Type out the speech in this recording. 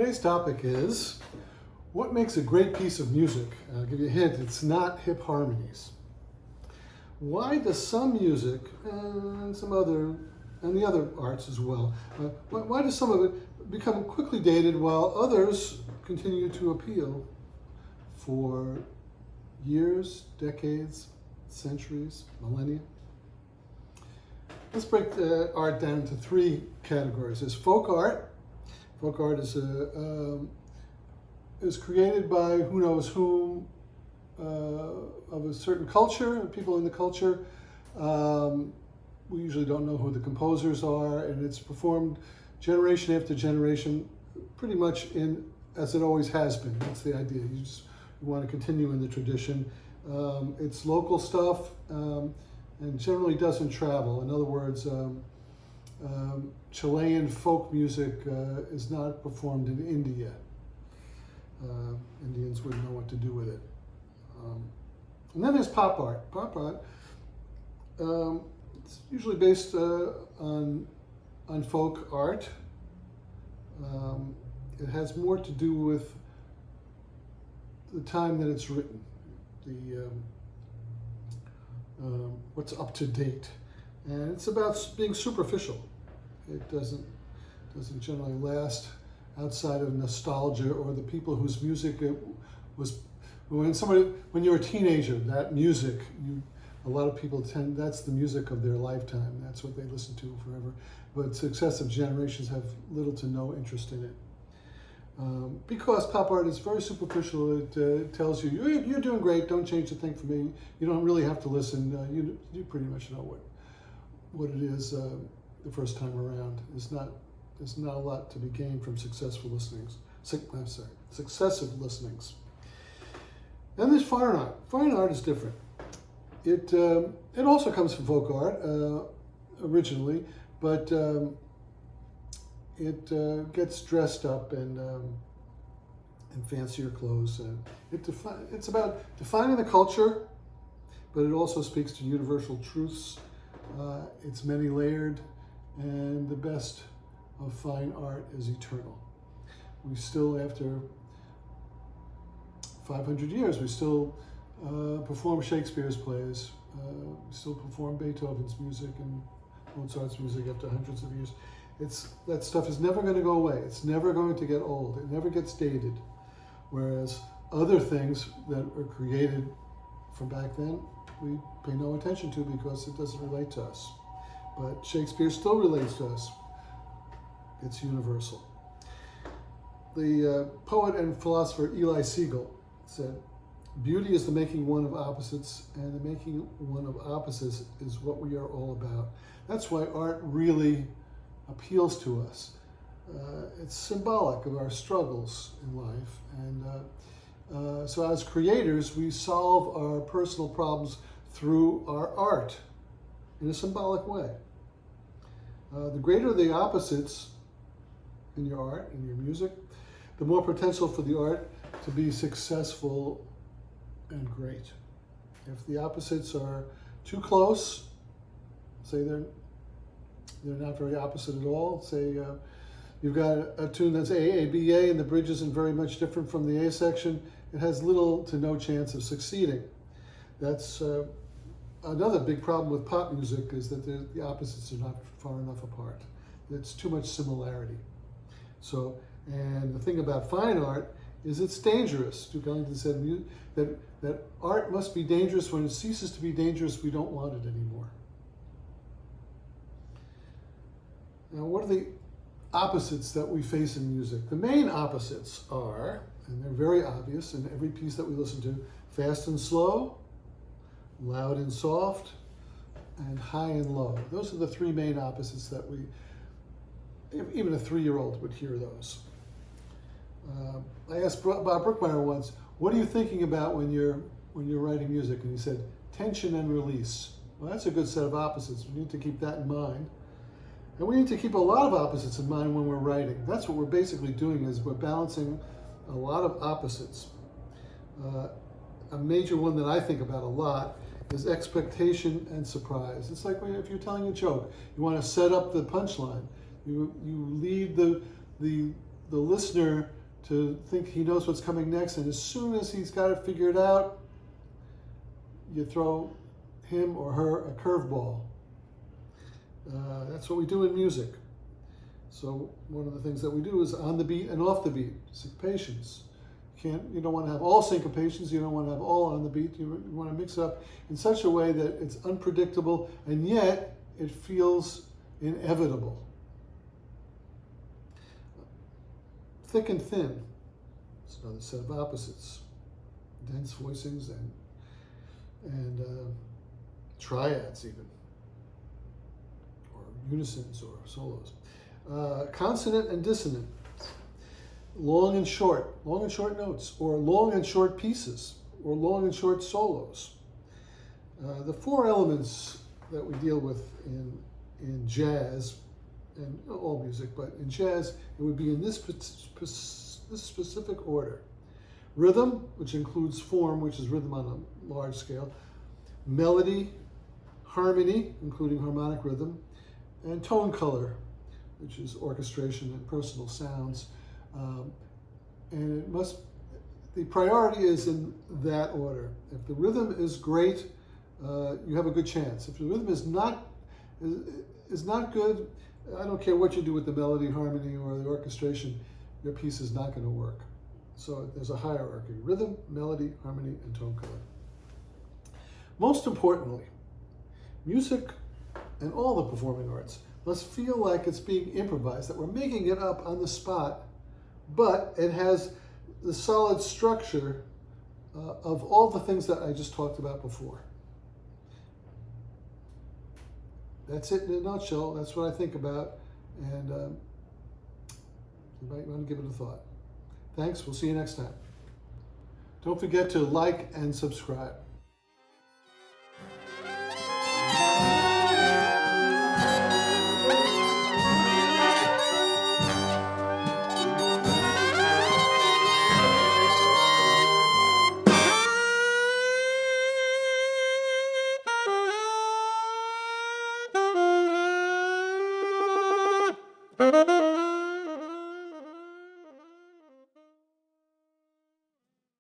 Today's topic is, what makes a great piece of music? I'll give you a hint, it's not hip harmonies. Why does some music, and the other arts as well, why does some of it become quickly dated while others continue to appeal for years, decades, centuries, millennia? Let's break art down into three categories. There's folk art. Folk art is created by who knows whom, of a certain culture, people in the culture. We usually don't know who the composers are, and it's performed generation after generation, pretty much as it always has been. That's the idea. You want to continue in the tradition. It's local stuff, and generally doesn't travel. In other words, Chilean folk music is not performed in India. Indians wouldn't know what to do with it. And then there's pop art. Pop art, it's usually based on folk art. It has more to do with the time that it's written, what's up to date, and it's about being superficial. It doesn't generally last outside of nostalgia or the people whose music it was. When you're a teenager, that music, a lot of people that's the music of their lifetime. That's what they listen to forever. But successive generations have little to no interest in it. Because pop art is very superficial. It tells you, you're doing great, don't change a thing for me. You don't really have to listen. You pretty much know what it is the first time around. There's not a lot to be gained from successive listenings. Then there's fine art. Fine art is different. It also comes from folk art originally, but it gets dressed up in fancier clothes. It's about defining the culture, but it also speaks to universal truths. It's many layered, and the best of fine art is eternal. We still, after 500 years, we still perform Shakespeare's plays. We still perform Beethoven's music and Mozart's music after hundreds of years. That stuff is never going to go away. It's never going to get old. It never gets dated. Whereas other things that were created from back then, we pay no attention to because it doesn't relate to us. But Shakespeare still relates to us. It's universal. The poet and philosopher Eli Siegel said, "Beauty is the making one of opposites, and the making one of opposites is what we are all about." That's why art really appeals to us. It's symbolic of our struggles in life, and so as creators, we solve our personal problems through our art in a symbolic way. The greater the opposites in your art, in your music, the more potential for the art to be successful and great. If the opposites are too close, say they're not very opposite at all, say you've got a tune that's A, B, A, and the bridge isn't very much different from the A section, it has little to no chance of succeeding. That's another big problem with pop music, is that the opposites are not far enough apart. It's too much similarity. So, and the thing about fine art is it's dangerous. Duke Ellington said that art must be dangerous. When it ceases to be dangerous, we don't want it anymore. Now, what are the opposites that we face in music? The main opposites are, and they're very obvious in every piece that we listen to, fast and slow, loud and soft, and high and low. Those are the three main opposites that even a 3-year-old would hear those. I asked Bob Brookmeyer once, "What are you thinking about when you're writing music?" And he said, "Tension and release." Well, that's a good set of opposites. We need to keep that in mind. And we need to keep a lot of opposites in mind when we're writing. That's what we're basically doing, is we're balancing a lot of opposites. A major one that I think about a lot is expectation and surprise. It's like if you're telling a joke, you want to set up the punchline. You lead the listener to think he knows what's coming next, and as soon as he's got it figured out, you throw him or her a curveball. That's what we do in music. So one of the things that we do is on the beat and off the beat, syncopations. You don't want to have all syncopations, you don't want to have all on the beat, you want to mix it up in such a way that it's unpredictable and yet it feels inevitable. Thick and thin, it's another set of opposites. Dense voicings and triads even, or unisons or solos. Consonant and dissonant, long and short notes, or long and short pieces, or long and short solos. The four elements that we deal with in jazz, and all music, but in jazz, it would be in this specific order. Rhythm, which includes form, which is rhythm on a large scale. Melody, harmony, including harmonic rhythm, and tone color, which is orchestration and personal sounds. And the priority is in that order. If the rhythm is great, you have a good chance. If the rhythm is not good, I don't care what you do with the melody, harmony, or the orchestration, your piece is not going to work. So there's a hierarchy: rhythm, melody, harmony, and tone color. Most importantly, music and all the performing arts must feel like it's being improvised, that we're making it up on the spot, but it has the solid structure of all the things that I just talked about before. That's it in a nutshell. That's what I think about, and you might want to give it a thought. Thanks. We'll see you next time. Don't forget to like and subscribe.